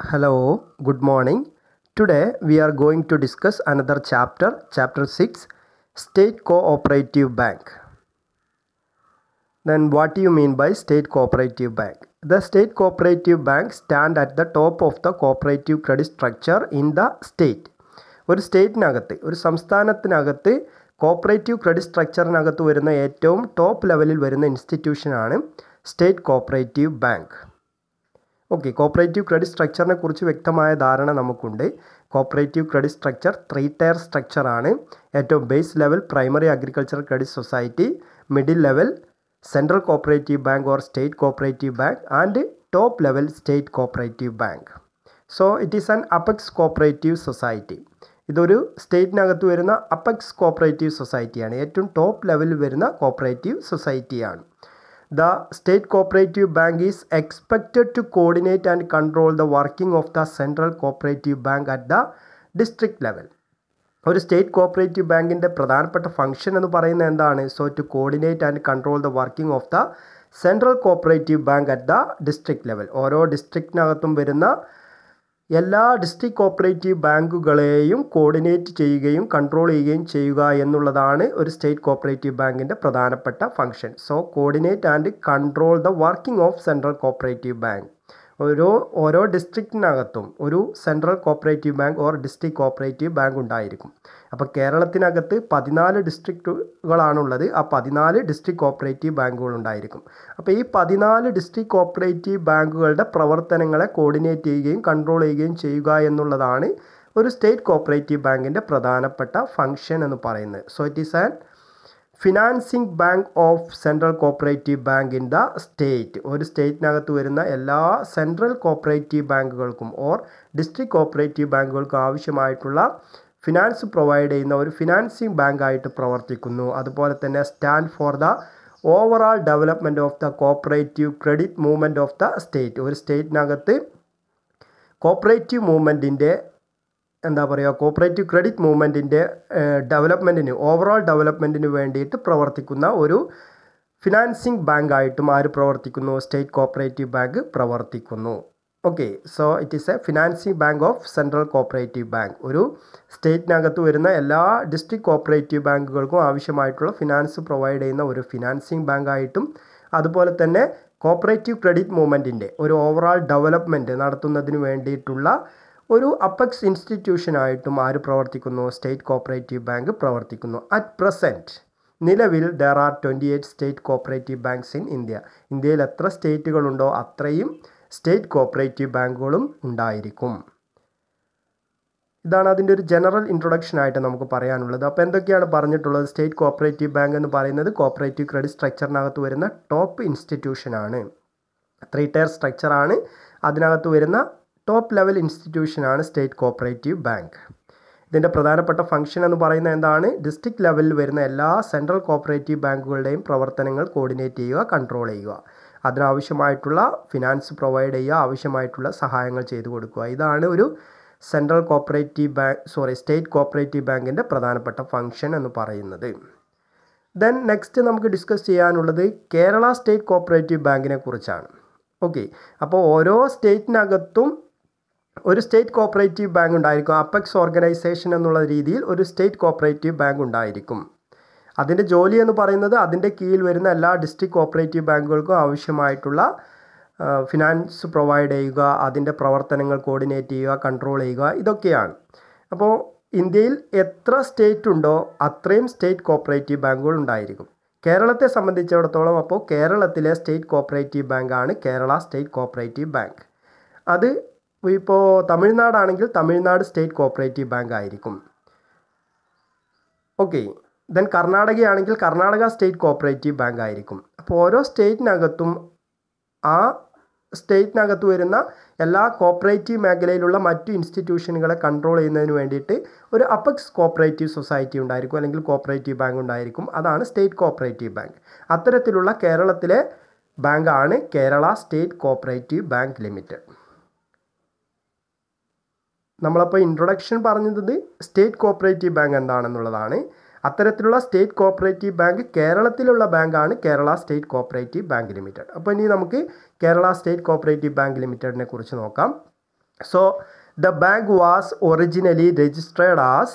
Hello, good morning. Today we are going to discuss another chapter, chapter 6, State Cooperative Bank. Then what do you mean by State Cooperative Bank? The State Cooperative Bank stand at the top of the cooperative credit structure in the state. ഒരു സ്റ്റേറ്റിനകത്ത് ഒരു സംസ്ഥാനത്തിനകത്ത് cooperative credit സ്ട്രക്ചറിനകത്ത് വരുന്ന ഏറ്റവും top ലെവലിൽ വരുന്ന ഇൻസ്റ്റിറ്റ്യൂഷനാണ് state cooperative bank. Okay, cooperative credit സ്ട്രക്ചറിനെ കുറിച്ച് വ്യക്തമായ ധാരണ നമുക്കുണ്ട്. കോപ്പറേറ്റീവ് ക്രെഡിറ്റ് സ്ട്രക്ചർ 3 ടയർ സ്ട്രക്ചറാണ്. ഏറ്റവും base level primary agricultural credit society, middle level central cooperative bank or state cooperative bank and top level state cooperative bank. So it is an apex cooperative society. ഇതൊരു സ്റ്റേറ്റിനകത്ത് വരുന്ന apex cooperative സൊസൈറ്റിയാണ്. ഏറ്റവും top ലെവലിൽ വരുന്ന cooperative സൊസൈറ്റിയാണ്. The State Cooperative Bank is expected to coordinate and control the working of the Central Cooperative Bank at the district level. ഒരു state cooperative ബാങ്കിൻ്റെ പ്രധാനപ്പെട്ട function എന്ന് പറയുന്നത് എന്താണ്? So to coordinate and control the working of the central cooperative bank at the district level. ഓരോ ഡിസ്ട്രിക്റ്റിനകത്തും വരുന്ന എല്ലാ ഡിസ്ട്രിക്ട് കോപ്പറേറ്റീവ് ബാങ്കുകളെയും കോർഡിനേറ്റ് ചെയ്യുകയും കൺട്രോൾ ചെയ്യുകയും ചെയ്യുക എന്നുള്ളതാണ് ഒരു സ്റ്റേറ്റ് കോപ്പറേറ്റീവ് ബാങ്കിൻ്റെ പ്രധാനപ്പെട്ട function. So coordinate and control the working of central cooperative bank. ഓരോ ഡിസ്ട്രിക്റ്റിനകത്തും ഒരു central cooperative bank or district cooperative bank ഉണ്ടായിരിക്കും. അപ്പോൾ കേരളത്തിനകത്ത് 14 ഡിസ്ട്രിക്റ്റുകളാണുള്ളത്. ആ 14 ഡിസ്ട്രിക്ട് കോപ്പറേറ്റീവ് ബാങ്കുകൾ ഉണ്ടായിരിക്കും. അപ്പോൾ ഈ 14 ഡിസ്ട്രിക്ട് കോപ്പറേറ്റീവ് ബാങ്കുകളുടെ പ്രവർത്തനങ്ങളെ കോർഡിനേറ്റ് ചെയ്യുകയും കൺട്രോൾ ചെയ്യുകയും ചെയ്യുക എന്നുള്ളതാണ് ഒരു സ്റ്റേറ്റ് കോപ്പറേറ്റീവ് ബാങ്കിൻ്റെ പ്രധാനപ്പെട്ട ഫംഗ്ഷൻ എന്ന് പറയുന്നത്. So it is an financing bank of central cooperative bank in the state. ഒരു സ്റ്റേറ്റിനകത്ത് വരുന്ന എല്ലാ സെൻട്രൽ കോപ്പറേറ്റീവ് ബാങ്കുകൾക്കും ഓർ ഡിസ്ട്രിക്ട് കോപ്പറേറ്റീവ് ബാങ്കുകൾക്കും ആവശ്യമായിട്ടുള്ള ഫിനാൻസ് പ്രൊവൈഡ് ചെയ്യുന്ന ഒരു ഫിനാൻസിംഗ് ബാങ്കായിട്ട് പ്രവർത്തിക്കുന്നു. അതുപോലെ തന്നെ stand for the overall development of the cooperative credit movement of the state. ഒരു സ്റ്റേറ്റിനകത്ത് കോപ്പറേറ്റീവ് മൂവ്മെൻറ്റിൻ്റെ കോപ്പറേറ്റീവ് ക്രെഡിറ്റ് മൂവ്മെൻറ്റിൻ്റെ ഡെവലപ്മെൻറ്റിന് ഓവറോൾ ഡെവലപ്മെൻറ്റിന് വേണ്ടിയിട്ട് പ്രവർത്തിക്കുന്ന ഒരു ഫിനാൻസിംഗ് ബാങ്കായിട്ടും ആര് പ്രവർത്തിക്കുന്നു? സ്റ്റേറ്റ് കോപ്പറേറ്റീവ് ബാങ്ക് പ്രവർത്തിക്കുന്നു. Okay, so it is A financing bank of central cooperative bank. ഒരു സ്റ്റേറ്റിനകത്ത് വരുന്ന എല്ലാ ഡിസ്ട്രിക്ട് കോപ്പറേറ്റീവ് ബാങ്കുകൾക്കും ആവശ്യമായിട്ടുള്ള ഫിനാൻസ് പ്രൊവൈഡ് ചെയ്യുന്ന ഒരു ഫിനാൻസിംഗ് ബാങ്കായിട്ടും അതുപോലെ തന്നെ കോപ്പറേറ്റീവ് ക്രെഡിറ്റ് മൂവ്മെൻറ്റിൻ്റെ ഒരു ഓവറാൾ ഡെവലപ്മെൻറ്റ് നടത്തുന്നതിന് വേണ്ടിയിട്ടുള്ള ഒരു അപെക്സ് ഇൻസ്റ്റിറ്റ്യൂഷനായിട്ടും ആര് പ്രവർത്തിക്കുന്നു? സ്റ്റേറ്റ് കോപ്പറേറ്റീവ് ബാങ്ക് പ്രവർത്തിക്കുന്നു. അറ്റ് പ്രസൻറ്റ് നിലവിൽ there are 28 state cooperative banks in India. ഇന്ത്യയിൽ എത്ര സ്റ്റേറ്റുകളുണ്ടോ അത്രയും സ്റ്റേറ്റ് കോപ്പറേറ്റീവ് ബാങ്കുകളും ഉണ്ടായിരിക്കും. ഇതാണ് അതിൻ്റെ ഒരു ജനറൽ ഇൻട്രൊഡക്ഷനായിട്ട് നമുക്ക് പറയാനുള്ളത്. അപ്പോൾ എന്തൊക്കെയാണ് പറഞ്ഞിട്ടുള്ളത്? സ്റ്റേറ്റ് കോപ്പറേറ്റീവ് ബാങ്ക് എന്ന് പറയുന്നത് കോപ്പറേറ്റീവ് ക്രെഡിറ്റ് സ്ട്രക്ചറിനകത്ത് വരുന്ന ടോപ്പ് ഇൻസ്റ്റിറ്റ്യൂഷനാണ്. 3 ടയർ സ്ട്രക്ചറാണ്. അതിനകത്ത് വരുന്ന ടോപ്പ് ലെവൽ ഇൻസ്റ്റിറ്റ്യൂഷനാണ് സ്റ്റേറ്റ് കോപ്പറേറ്റീവ് ബാങ്ക്. ഇതിൻ്റെ പ്രധാനപ്പെട്ട ഫംഗ്ഷൻ എന്ന് പറയുന്നത് എന്താണ്? ഡിസ്ട്രിക്ട് ലെവലിൽ വരുന്ന എല്ലാ സെൻട്രൽ കോപ്പറേറ്റീവ് ബാങ്കുകളുടെയും പ്രവർത്തനങ്ങൾ കോർഡിനേറ്റ് ചെയ്യുക, കൺട്രോൾ ചെയ്യുക, അതിനാവശ്യമായിട്ടുള്ള ഫിനാൻസ് പ്രൊവൈഡ് ചെയ്യുക, ആവശ്യമായിട്ടുള്ള സഹായങ്ങൾ ചെയ്തു കൊടുക്കുക. ഇതാണ് ഒരു central cooperative bank state cooperative ബാങ്കിൻ്റെ പ്രധാനപ്പെട്ട ഫംഗ്ഷൻ എന്ന് പറയുന്നത്. ദെൻ നെക്സ്റ്റ് നമുക്ക് ഡിസ്കസ് ചെയ്യാനുള്ളത് കേരള സ്റ്റേറ്റ് കോപ്പറേറ്റീവ് ബാങ്കിനെ കുറിച്ചാണ്. ഓക്കെ, അപ്പോൾ ഓരോ സ്റ്റേറ്റിനകത്തും ഒരു സ്റ്റേറ്റ് കോപ്പറേറ്റീവ് ബാങ്ക് ഉണ്ടായിരിക്കും. അപെക്സ് ഓർഗനൈസേഷൻ എന്നുള്ള രീതിയിൽ ഒരു സ്റ്റേറ്റ് കോപ്പറേറ്റീവ് ബാങ്ക് ഉണ്ടായിരിക്കും. അതിൻ്റെ ജോലി എന്ന് പറയുന്നത് അതിൻ്റെ കീഴിൽ വരുന്ന എല്ലാ ഡിസ്ട്രിക്ട് കോപ്പറേറ്റീവ് ബാങ്കുകൾക്കും ആവശ്യമായിട്ടുള്ള ഫിനാൻസ് പ്രൊവൈഡ് ചെയ്യുക, അതിൻ്റെ പ്രവർത്തനങ്ങൾ കോർഡിനേറ്റ് ചെയ്യുക, കൺട്രോൾ ചെയ്യുക, ഇതൊക്കെയാണ്. അപ്പോൾ ഇന്ത്യയിൽ എത്ര സ്റ്റേറ്റ് ഉണ്ടോ അത്രയും സ്റ്റേറ്റ് കോപ്പറേറ്റീവ് ബാങ്കുകൾ ഉണ്ടായിരിക്കും. കേരളത്തെ സംബന്ധിച്ചിടത്തോളം അപ്പോൾ കേരളത്തിലെ സ്റ്റേറ്റ് കോപ്പറേറ്റീവ് ബാങ്കാണ് കേരള സ്റ്റേറ്റ് കോപ്പറേറ്റീവ് ബാങ്ക്. അത് ഇപ്പോൾ തമിഴ്നാടാണെങ്കിൽ തമിഴ്നാട് സ്റ്റേറ്റ് കോപ്പറേറ്റീവ് ബാങ്ക് ആയിരിക്കും. ഓക്കെ, ദെൻ കർണാടകയാണെങ്കിൽ കർണാടക സ്റ്റേറ്റ് കോപ്പറേറ്റീവ് ബാങ്ക് ആയിരിക്കും. അപ്പോൾ ഓരോ സ്റ്റേറ്റിനകത്തും ആ സ്റ്റേറ്റിനകത്ത് വരുന്ന എല്ലാ കോപ്പറേറ്റീവ് മേഖലയിലുള്ള മറ്റു ഇൻസ്റ്റിറ്റ്യൂഷനുകളെ കൺട്രോൾ ചെയ്യുന്നതിന് വേണ്ടിയിട്ട് ഒരു അപെക്സ് കോപ്പറേറ്റീവ് സൊസൈറ്റി ഉണ്ടായിരിക്കും, അല്ലെങ്കിൽ കോപ്പറേറ്റീവ് ബാങ്ക് ഉണ്ടായിരിക്കും. അതാണ് സ്റ്റേറ്റ് കോപ്പറേറ്റീവ് ബാങ്ക്. അത്തരത്തിലുള്ള കേരളത്തിലെ ബാങ്കാണ് Kerala state cooperative bank limited. നമ്മളപ്പോൾ ഇൻട്രൊഡക്ഷൻ പറഞ്ഞത് സ്റ്റേറ്റ് കോപ്പറേറ്റീവ് ബാങ്ക് എന്താണെന്നുള്ളതാണ്. അത്തരത്തിലുള്ള സ്റ്റേറ്റ് കോപ്പറേറ്റീവ് ബാങ്ക് കേരളത്തിലുള്ള ബാങ്കാണ് Kerala state cooperative bank limited. അപ്പോൾ ഇനി നമുക്ക് കേരള സ്റ്റേറ്റ് കോപ്പറേറ്റീവ് ബാങ്ക് ലിമിറ്റഡിനെ കുറിച്ച് നോക്കാം. So the bank was originally registered as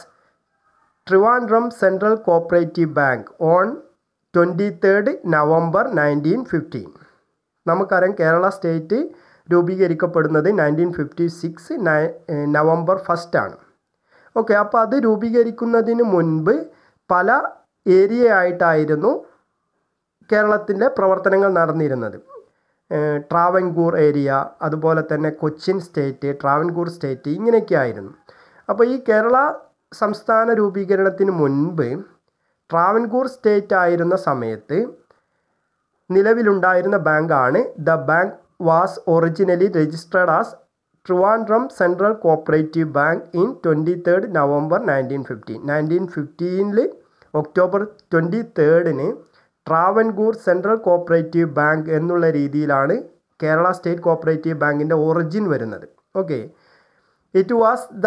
Trivandrum Central Cooperative Bank on 23rd November 1915. നമുക്കറിയാം കേരള സ്റ്റേറ്റ് രൂപീകരിക്കപ്പെടുന്നത് 1956 നവംബർ 1 ആണ്. ഓക്കെ, അപ്പോൾ അത് രൂപീകരിക്കുന്നതിന് മുൻപ് പല ഏരിയ ആയിട്ടായിരുന്നു കേരളത്തിൻ്റെ പ്രവർത്തനങ്ങൾ നടന്നിരുന്നത്. ട്രാവൻകൂർ ഏരിയ, അതുപോലെ തന്നെ കൊച്ചിൻ സ്റ്റേറ്റ്, ട്രാവൻകൂർ സ്റ്റേറ്റ്, ഇങ്ങനെയൊക്കെ ആയിരുന്നു. അപ്പോൾ ഈ കേരള സംസ്ഥാന രൂപീകരണത്തിന് മുൻപ് ട്രാവൻകൂർ സ്റ്റേറ്റ് ആയിരുന്ന സമയത്ത് നിലവിലുണ്ടായിരുന്ന ബാങ്കാണ് the bank was originally registered as Trivandrum central cooperative bank in 23rd November 1915. 1915 October 23 Travancore central cooperative bank എന്നുള്ള രീതിയിലാണ് കേരള സ്റ്റേറ്റ് കോപ്പറേറ്റീവ് ബാങ്കിൻ്റെ ഒറിജിൻ വരുന്നത്. Okay, it was the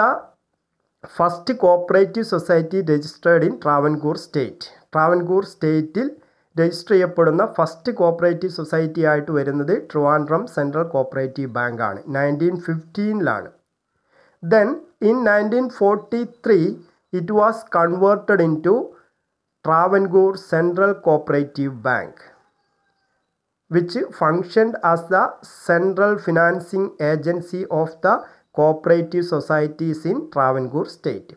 first cooperative society registered in Travancore state. Travancore സ്റ്റേറ്റിൽ രജിസ്റ്റർ ചെയ്യപ്പെടുന്ന ഫസ്റ്റ് കോപ്പറേറ്റീവ് സൊസൈറ്റി ആയിട്ട് വരുന്നത് Trivandrum central cooperative ബാങ്കാണ്. 1915 then in 1943 it was converted into Travancore Central Cooperative Bank, which functioned as the central financing agency of the cooperative societies in Travancore State.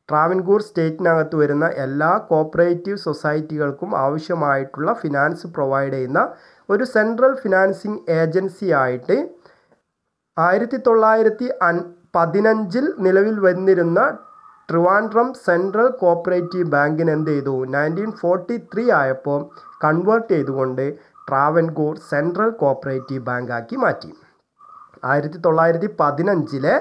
Travancore സ്റ്റേറ്റിനകത്ത് വരുന്ന എല്ലാ cooperative സൊസൈറ്റികൾക്കും ആവശ്യമായിട്ടുള്ള finance provide ചെയ്യുന്ന ഒരു central financing agency ആയിട്ട് 1915 നിലവിൽ വന്നിരുന്ന Trivandrum central cooperative ബാങ്കിന് എന്ത് ചെയ്തു, 1943 ആയപ്പോൾ കൺവേർട്ട് ചെയ്തുകൊണ്ട് ട്രാവൻകൂർ സെൻട്രൽ കോപ്പറേറ്റീവ് ബാങ്കാക്കി മാറ്റി. 1915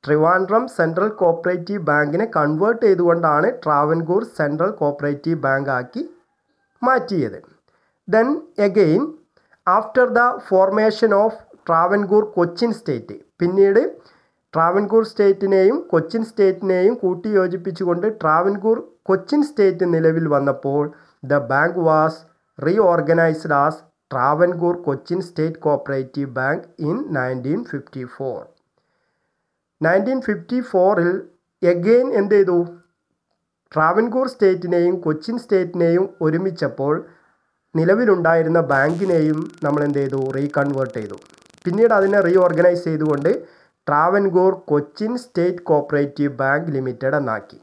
ട്രിവാൻഡ്രം സെൻട്രൽ കോപ്പറേറ്റീവ് ബാങ്കിനെ കൺവേർട്ട് ചെയ്തുകൊണ്ടാണ് ട്രാവൻകൂർ സെൻട്രൽ കോപ്പറേറ്റീവ് ബാങ്കാക്കി മാറ്റിയത്. Then again after the formation of Travancore Cochin state, പിന്നീട് ട്രാവൻകൂർ സ്റ്റേറ്റിനെയും കൊച്ചിൻ സ്റ്റേറ്റിനെയും കൂട്ടിയോജിപ്പിച്ചുകൊണ്ട് ട്രാവൻകൂർ കൊച്ചിൻ സ്റ്റേറ്റ് നിലവിൽ വന്നപ്പോൾ the bank was reorganised as Travancore Cochin state cooperative bank in 1954. 1954 again എന്ത് ചെയ്തു, ട്രാവൻകൂർ സ്റ്റേറ്റിനെയും കൊച്ചിൻ സ്റ്റേറ്റിനെയും ഒരുമിച്ചപ്പോൾ നിലവിലുണ്ടായിരുന്ന ബാങ്കിനെയും നമ്മൾ എന്ത് ചെയ്തു, റീകൺവേർട്ട് ചെയ്തു. പിന്നീട് അതിനെ റീഓർഗനൈസ് ചെയ്തുകൊണ്ട് Travancore Cochin state cooperative bank limited എന്നാക്കി.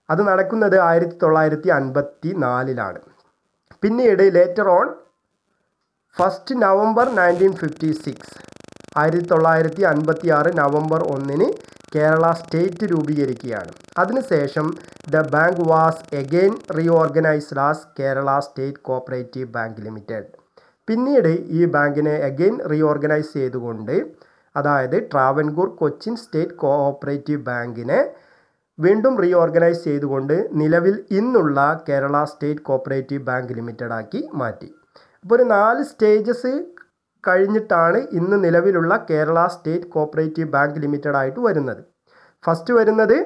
അത് നടക്കുന്നത് 1954. പിന്നീട് later on 1 November 1956, 1956 November 1 Kerala state രൂപീകരിക്കുകയാണ്. അതിനുശേഷം the bank was again reorganised as Kerala state cooperative bank limited. പിന്നീട് ഈ ബാങ്കിനെ എഗെയിൻ റീഓർഗനൈസ് ചെയ്തുകൊണ്ട്, അതായത് ട്രാവൻകൂർ കൊച്ചിൻ സ്റ്റേറ്റ് കോഓപ്പറേറ്റീവ് ബാങ്കിനെ വീണ്ടും റീഓർഗനൈസ് ചെയ്തുകൊണ്ട് നിലവിൽ ഇന്നുള്ള Kerala state cooperative bank limited ആക്കി മാറ്റി. അപ്പോൾ ഒരു 4 സ്റ്റേജസ് കഴിഞ്ഞിട്ടാണ് ഇന്ന് നിലവിലുള്ള Kerala state cooperative bank limited ആയിട്ട് വരുന്നത്. ഫസ്റ്റ് വരുന്നത്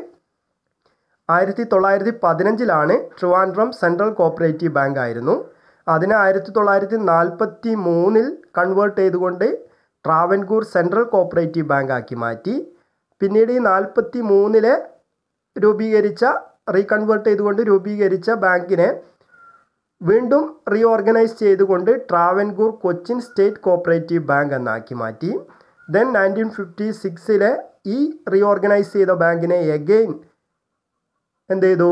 1915 ട്രിവാൻഡ്രം സെൻട്രൽ കോപ്പറേറ്റീവ് ബാങ്ക് ആയിരുന്നു. അതിനെ 1943 കൺവേർട്ട് ചെയ്തുകൊണ്ട് ട്രാവൻകൂർ സെൻട്രൽ കോപ്പറേറ്റീവ് ബാങ്ക് ആക്കി മാറ്റി. പിന്നീട് ഈ 43 റീകൺവേർട്ട് ചെയ്തുകൊണ്ട് രൂപീകരിച്ച ബാങ്കിനെ വീണ്ടും റീഓർഗനൈസ് ചെയ്തുകൊണ്ട് Travancore Cochin state cooperative bank എന്നാക്കി മാറ്റി. ദെൻ 1956 ഈ റീഓർഗനൈസ് ചെയ്ത ബാങ്കിനെ എഗെയിൻ എന്ത് ചെയ്തു,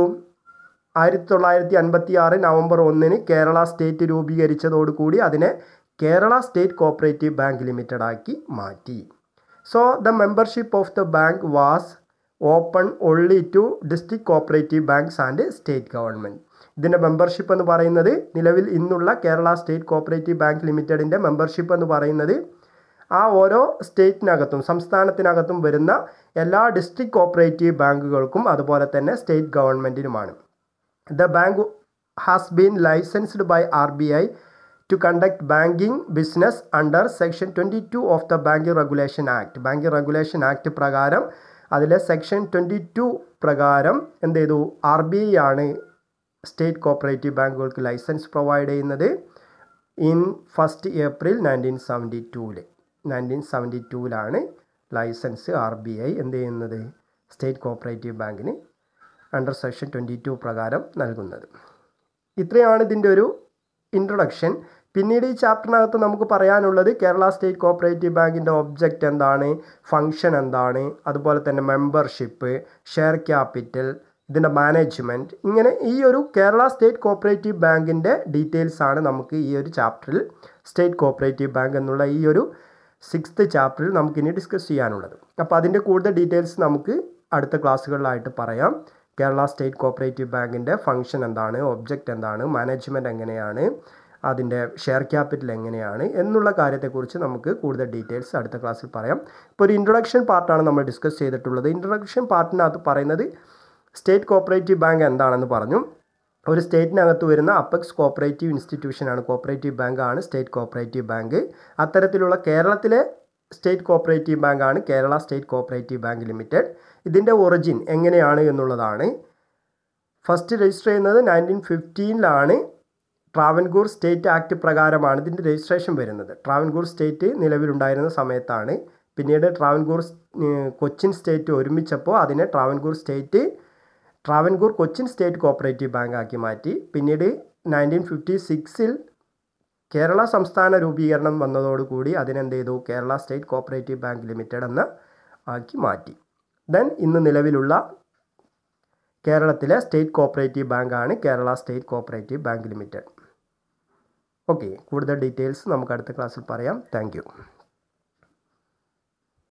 1956 നവംബർ 1 കേരള സ്റ്റേറ്റ് രൂപീകരിച്ചതോടുകൂടി അതിനെ Kerala state cooperative bank limited ആക്കി മാറ്റി. So the membership of the bank was open only to district cooperative banks and state government. ഇതിൻ്റെ മെമ്പർഷിപ്പ് എന്ന് പറയുന്നത്, നിലവിൽ ഇന്നുള്ള കേരള സ്റ്റേറ്റ് കോപ്പറേറ്റീവ് ബാങ്ക് ലിമിറ്റഡിൻ്റെ മെമ്പർഷിപ്പ് എന്ന് പറയുന്നത് ആ ഓരോ സ്റ്റേറ്റിനകത്തും സംസ്ഥാനത്തിനകത്തും വരുന്ന എല്ലാ ഡിസ്ട്രിക്ട് കോപ്പറേറ്റീവ് ബാങ്കുകൾക്കും അതുപോലെ തന്നെ സ്റ്റേറ്റ് ഗവൺമെൻറ്റിനുമാണ്. The bank has been licensed by RBI to conduct banking business under section 22 of the Banking Regulation Act. Banking Regulation Act പ്രകാരം അതിലെ സെക്ഷൻ 22 പ്രകാരം എന്ത് ചെയ്തു, RBI ആണ് സ്റ്റേറ്റ് കോപ്പറേറ്റീവ് ബാങ്കുകൾക്ക് ലൈസൻസ് പ്രൊവൈഡ് ചെയ്യുന്നത്. ഇൻ 1 April 1972 ലൈസൻസ് RBI എന്ത് ചെയ്യുന്നത് സ്റ്റേറ്റ് കോപ്പറേറ്റീവ് ബാങ്കിന് അണ്ടർ സെക്ഷൻ 22 പ്രകാരം നൽകുന്നത്. ഇത്രയാണ് ഇതിൻ്റെ ഒരു ഇൻട്രൊഡക്ഷൻ. പിന്നീട് ഈ ചാപ്റ്ററിനകത്ത് നമുക്ക് പറയാനുള്ളത് കേരള സ്റ്റേറ്റ് കോപ്പറേറ്റീവ് ബാങ്കിൻ്റെ ഒബ്ജക്റ്റ് എന്താണ്, ഫങ്ഷൻ എന്താണ്, അതുപോലെ തന്നെ മെമ്പർഷിപ്പ്, ഷെയർ ക്യാപിറ്റൽ, ഇതിൻ്റെ മാനേജ്മെൻറ്റ്, ഇങ്ങനെ ഈ ഒരു കേരള സ്റ്റേറ്റ് കോപ്പറേറ്റീവ് ബാങ്കിൻ്റെ ഡീറ്റെയിൽസ് ആണ് നമുക്ക് ഈ ഒരു ചാപ്റ്ററിൽ സ്റ്റേറ്റ് കോപ്പറേറ്റീവ് ബാങ്ക് എന്നുള്ള ഈ ഒരു 6th ചാപ്റ്ററിൽ നമുക്കിനി ഡിസ്കസ് ചെയ്യാനുള്ളത്. അപ്പോൾ അതിൻ്റെ കൂടുതൽ ഡീറ്റെയിൽസ് നമുക്ക് അടുത്ത ക്ലാസ്സുകളിലായിട്ട് പറയാം. കേരള സ്റ്റേറ്റ് കോപ്പറേറ്റീവ് ബാങ്കിൻ്റെ ഫങ്ഷൻ എന്താണ്, ഒബ്ജക്റ്റ് എന്താണ്, മാനേജ്മെൻറ്റ് എങ്ങനെയാണ്, അതിൻ്റെ ഷെയർ ക്യാപിറ്റൽ എങ്ങനെയാണ് എന്നുള്ള കാര്യത്തെക്കുറിച്ച് നമുക്ക് കൂടുതൽ ഡീറ്റെയിൽസ് അടുത്ത ക്ലാസ്സിൽ പറയാം. ഇപ്പോൾ ഒരു ഇൻട്രൊഡക്ഷൻ പാർട്ടാണ് നമ്മൾ ഡിസ്കസ് ചെയ്തിട്ടുള്ളത്. ഇൻട്രൊഡക്ഷൻ പാർട്ടിനകത്ത് പറയുന്നത് സ്റ്റേറ്റ് കോപ്പറേറ്റീവ് ബാങ്ക് എന്താണെന്ന് പറഞ്ഞു. ഒരു സ്റ്റേറ്റിനകത്ത് വരുന്ന അപ്പെക്സ് കോപ്പറേറ്റീവ് ഇൻസ്റ്റിറ്റ്യൂഷനാണ് കോപ്പറേറ്റീവ് ബാങ്കാണ് സ്റ്റേറ്റ് കോപ്പറേറ്റീവ് ബാങ്ക്. അത്തരത്തിലുള്ള കേരളത്തിലെ സ്റ്റേറ്റ് കോപ്പറേറ്റീവ് ബാങ്കാണ് Kerala state cooperative bank limited. ഇതിൻ്റെ ഒറിജിൻ എങ്ങനെയാണ് എന്നുള്ളതാണ്. ഫസ്റ്റ് രജിസ്റ്റർ ചെയ്യുന്നത് 1915 ട്രാവൻകൂർ സ്റ്റേറ്റ് ആക്ട് പ്രകാരമാണ് ഇതിൻ്റെ രജിസ്ട്രേഷൻ വരുന്നത്. ട്രാവൻകൂർ സ്റ്റേറ്റ് നിലവിലുണ്ടായിരുന്ന സമയത്താണ്. പിന്നീട് കൊച്ചിൻ സ്റ്റേറ്റ് ഒരുമിച്ചപ്പോൾ അതിനെ Travancore Cochin state cooperative bank ആക്കി മാറ്റി. പിന്നീട് 1956 കേരള സംസ്ഥാന രൂപീകരണം വന്നതോടുകൂടി അതിനെന്ത് ചെയ്തു, Kerala state cooperative bank limited എന്ന് ആക്കി മാറ്റി. ദെൻ ഇന്ന് നിലവിലുള്ള കേരളത്തിലെ സ്റ്റേറ്റ് കോപ്പറേറ്റീവ് ബാങ്കാണ് Kerala state cooperative bank limited. Okay, കൂടുതൽ ഡീറ്റെയിൽസ് നമുക്ക് അടുത്ത ക്ലാസ്സിൽ പറയാം. താങ്ക്